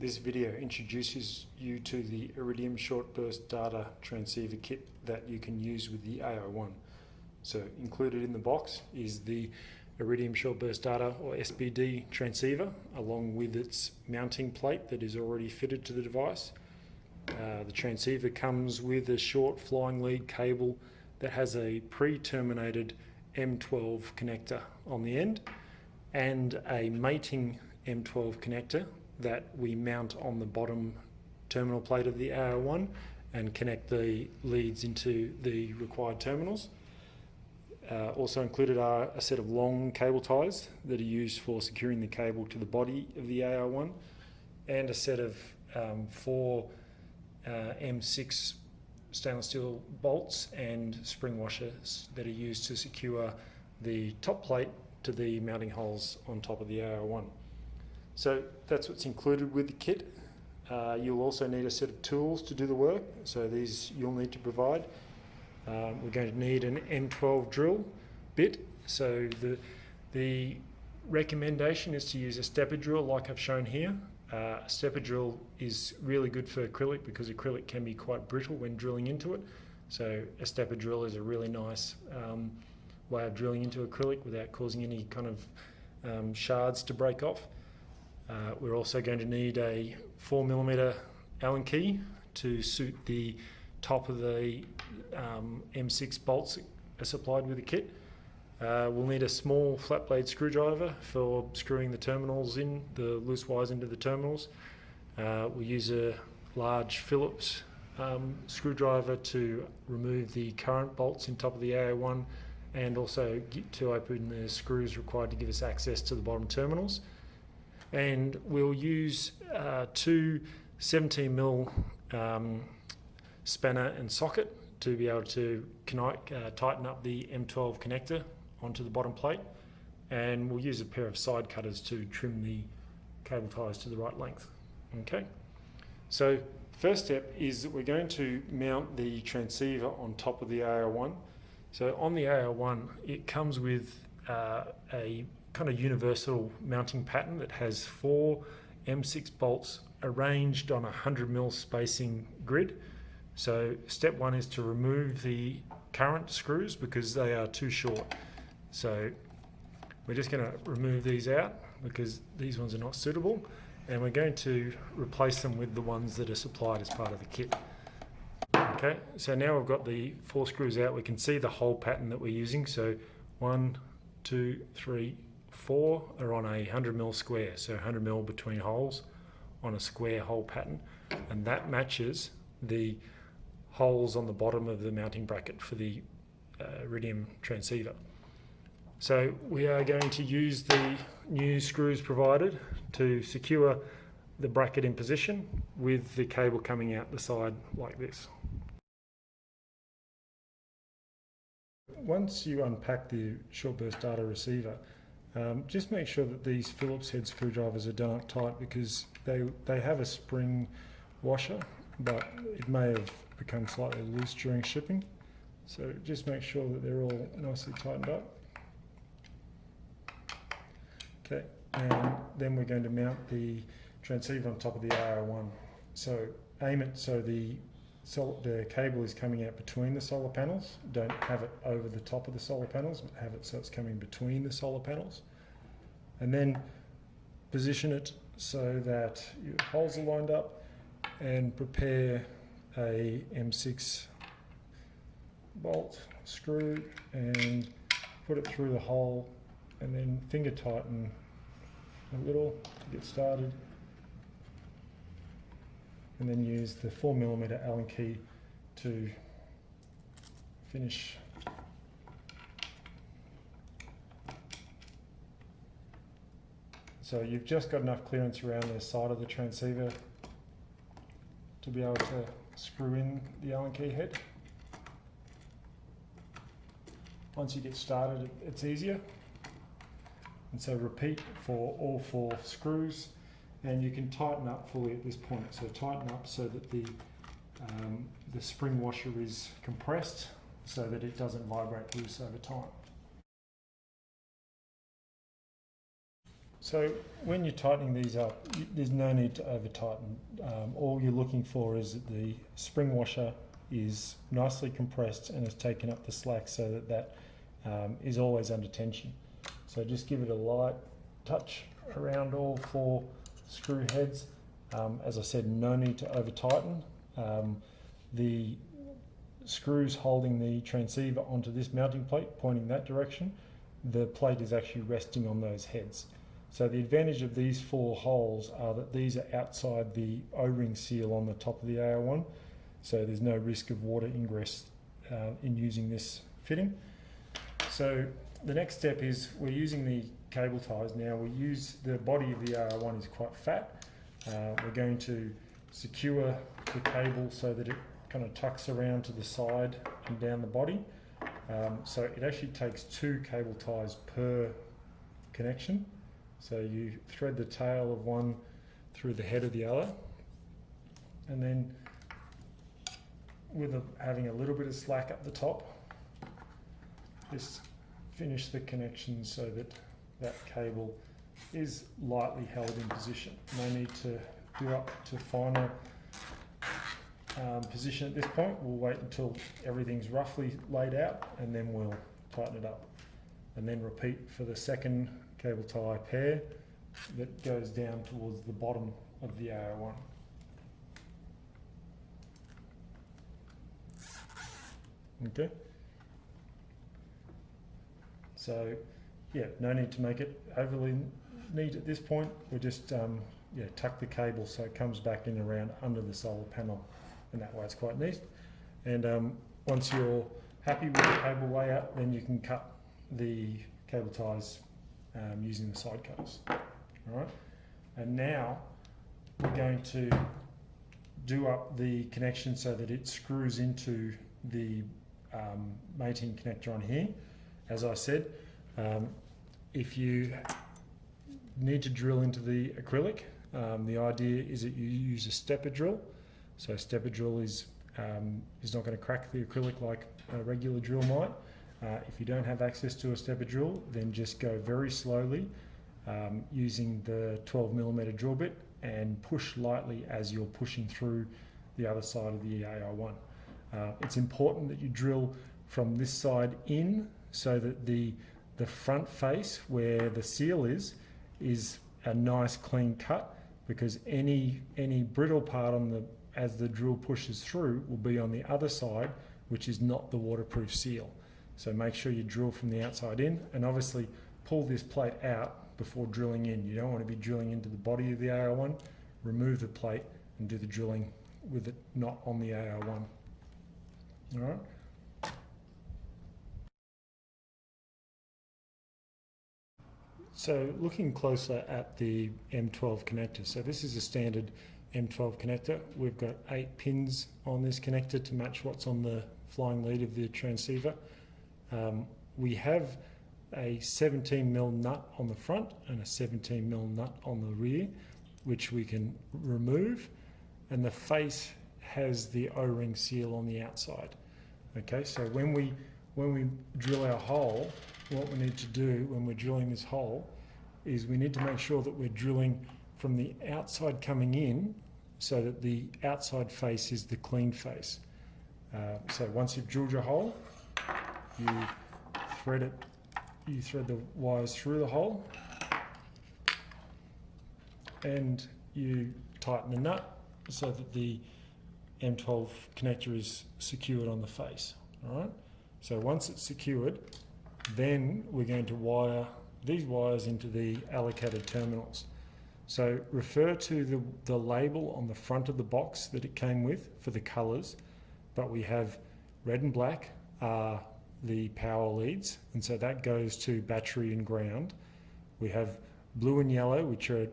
This video introduces you to the Iridium Short Burst Data transceiver kit that you can use with the Ai1. So included in the box is the Iridium Short Burst Data or SBD transceiver along with its mounting plate that is already fitted to the device. The transceiver comes with a short flying lead cable that has a pre-terminated M12 connector on the end and a mating M12 connector that we mount on the bottom terminal plate of the Ai1 and connect the leads into the required terminals. Also included are a set of long cable ties that are used for securing the cable to the body of the Ai1 and a set of 4 M6 stainless steel bolts and spring washers that are used to secure the top plate to the mounting holes on top of the Ai1. So that's what's included with the kit. You'll also need a set of tools to do the work, so these you'll need to provide. We're going to need an M12 drill bit, so the recommendation is to use a stepper drill like I've shown here. A stepper drill is really good for acrylic because acrylic can be quite brittle when drilling into it, so a stepper drill is a really nice way of drilling into acrylic without causing any kind of shards to break off. We're also going to need a 4mm Allen key to suit the top of the M6 bolts that are supplied with the kit. We'll need a small flat blade screwdriver for screwing the terminals in, the loose wires into the terminals. We'll use a large Phillips screwdriver to remove the current bolts in top of the Ai1 and also to open the screws required to give us access to the bottom terminals. And we'll use 2 17mm spanner and socket to be able to tighten up the M12 connector onto the bottom plate, and we'll use a pair of side cutters to trim the cable ties to the right length. Okay, so first step is that we're going to mount the transceiver on top of the Ai1. So on the Ai1 it comes with a kind of universal mounting pattern that has 4 M6 bolts arranged on a 100mm spacing grid. So step 1 is to remove the current screws because they are too short. So we're just going to remove these out because these ones are not suitable, and we're going to replace them with the ones that are supplied as part of the kit. Okay, so now we've got the 4 screws out, we can see the hole pattern that we're using. So 1, 2, 3, 4 are on a 100mm square, so 100mm between holes on a square hole pattern, and that matches the holes on the bottom of the mounting bracket for the Iridium transceiver. So we are going to use the new screws provided to secure the bracket in position with the cable coming out the side like this. Once you unpack the short burst data receiver, just make sure that these Phillips head screwdrivers are done up tight because they have a spring washer, but it may have become slightly loose during shipping. So just make sure that they're all nicely tightened up. Okay, and then we're going to mount the transceiver on top of the Ai1. So aim it so the cable is coming out between the solar panels. Don't have it over the top of the solar panels, but have it so it's coming between the solar panels. And then position it so that your holes are lined up and prepare a M6 bolt screw and put it through the hole, and then finger tighten a little to get started, and then use the 4mm Allen key to finish. So you've just got enough clearance around the side of the transceiver to be able to screw in the Allen key head. Once you get started, it's easier. And so repeat for all 4 screws, and you can tighten up fully at this point. So tighten up so that the spring washer is compressed so that it doesn't vibrate loose over time. So when you're tightening these up, there's no need to over tighten. All you're looking for is that the spring washer is nicely compressed and has taken up the slack so that that is always under tension. So just give it a light touch around all 4 screw heads. As I said, no need to over tighten. The screws holding the transceiver onto this mounting plate pointing that direction, the plate is actually resting on those heads. So the advantage of these 4 holes are that these are outside the O-ring seal on the top of the Ai1, so there's no risk of water ingress in using this fitting. So the next step is we're using the cable ties. Now we use the body of the Ai1 is quite fat. We're going to secure the cable so that it kind of tucks around to the side and down the body. So it actually takes 2 cable ties per connection. So you thread the tail of one through the head of the other, and then with having a little bit of slack up the top, just finish the connection so that that cable is lightly held in position. No need to do up to final position at this point. We'll wait until everything's roughly laid out and then we'll tighten it up. And then repeat for the second cable tie pair that goes down towards the bottom of the Ai1. Okay. So yeah, no need to make it overly neat at this point. We'll just tuck the cable so it comes back in around under the solar panel, and that way it's quite neat. And once you're happy with the cable layout, then you can cut the cable ties using the side cutters. All right, and now we're going to do up the connection so that it screws into the mating connector on here. As I said, if you need to drill into the acrylic, the idea is that you use a stepper drill. So a stepper drill is not going to crack the acrylic like a regular drill might. If you don't have access to a stepper drill, then just go very slowly using the 12mm drill bit and push lightly as you're pushing through the other side of the Ai1. It's important that you drill from this side in so that the front face where the seal is a nice clean cut, because any brittle part on the as the drill pushes through will be on the other side, which is not the waterproof seal. So make sure you drill from the outside in, and obviously pull this plate out before drilling in. You don't want to be drilling into the body of the Ai1. Remove the plate and do the drilling with it not on the Ai1. All right. So looking closer at the M12 connector. So this is a standard M12 connector. We've got 8 pins on this connector to match what's on the flying lead of the transceiver. We have a 17mm nut on the front and a 17mm nut on the rear, which we can remove, and the face has the O-ring seal on the outside. Okay, so when we drill our hole, what we need to do when we're drilling this hole is we need to make sure that we're drilling from the outside coming in so that the outside face is the clean face. So once you've drilled your hole, you thread the wires through the hole and you tighten the nut so that the M12 connector is secured on the face. All right. So once it's secured, then we're going to wire these wires into the allocated terminals. So refer to the label on the front of the box that it came with for the colours, but we have red and black are the power leads, and so that goes to battery and ground. We have blue and yellow, which are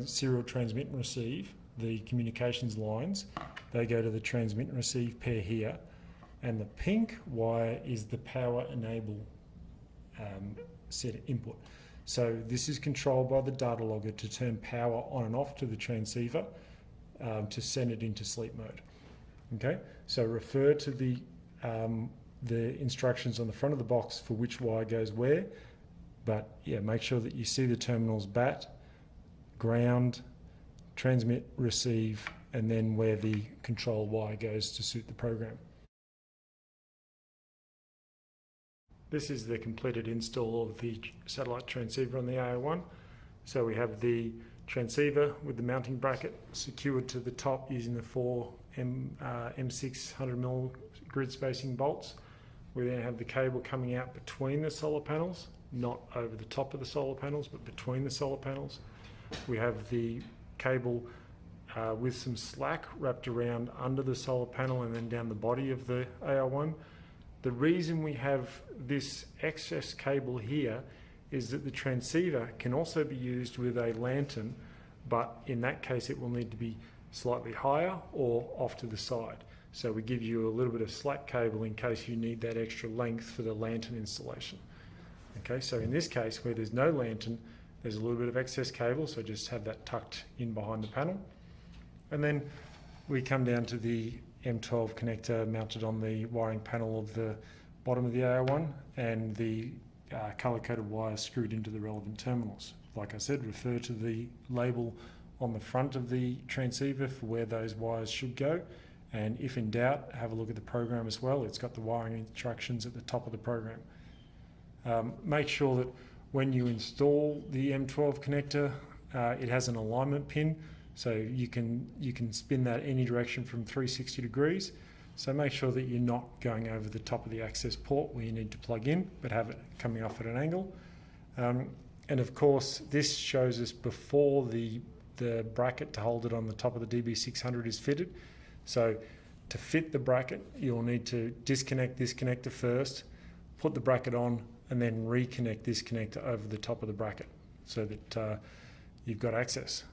serial transmit and receive, the communications lines. They go to the transmit and receive pair here, and the pink wire is the power enable set input. So this is controlled by the data logger to turn power on and off to the transceiver to send it into sleep mode. Okay, so refer to the instructions on the front of the box for which wire goes where. But yeah, make sure that you see the terminals BAT, ground, transmit, receive, and then where the control wire goes to suit the program. This is the completed install of the satellite transceiver on the Ai1. So we have the transceiver with the mounting bracket secured to the top using the four M6 100mm grid spacing bolts. We then have the cable coming out between the solar panels, not over the top of the solar panels, but between the solar panels. We have the cable with some slack wrapped around under the solar panel and then down the body of the Ai1. The reason we have this excess cable here is that the transceiver can also be used with a lantern, but in that case it will need to be slightly higher or off to the side. So we give you a little bit of slack cable in case you need that extra length for the lantern installation. Okay, so in this case where there's no lantern, there's a little bit of excess cable, so just have that tucked in behind the panel. And then we come down to the M12 connector mounted on the wiring panel of the bottom of the Ai1 and the colour-coded wires screwed into the relevant terminals. Like I said, refer to the label on the front of the transceiver for where those wires should go, and if in doubt, have a look at the program as well. It's got the wiring instructions at the top of the program. Make sure that when you install the M12 connector, it has an alignment pin, so you can spin that any direction from 360 degrees. So make sure that you're not going over the top of the access port where you need to plug in, but have it coming off at an angle. And of course, this shows us before the bracket to hold it on the top of the DB600 is fitted. So to fit the bracket, you'll need to disconnect this connector first, put the bracket on, and then reconnect this connector over the top of the bracket so that you've got access.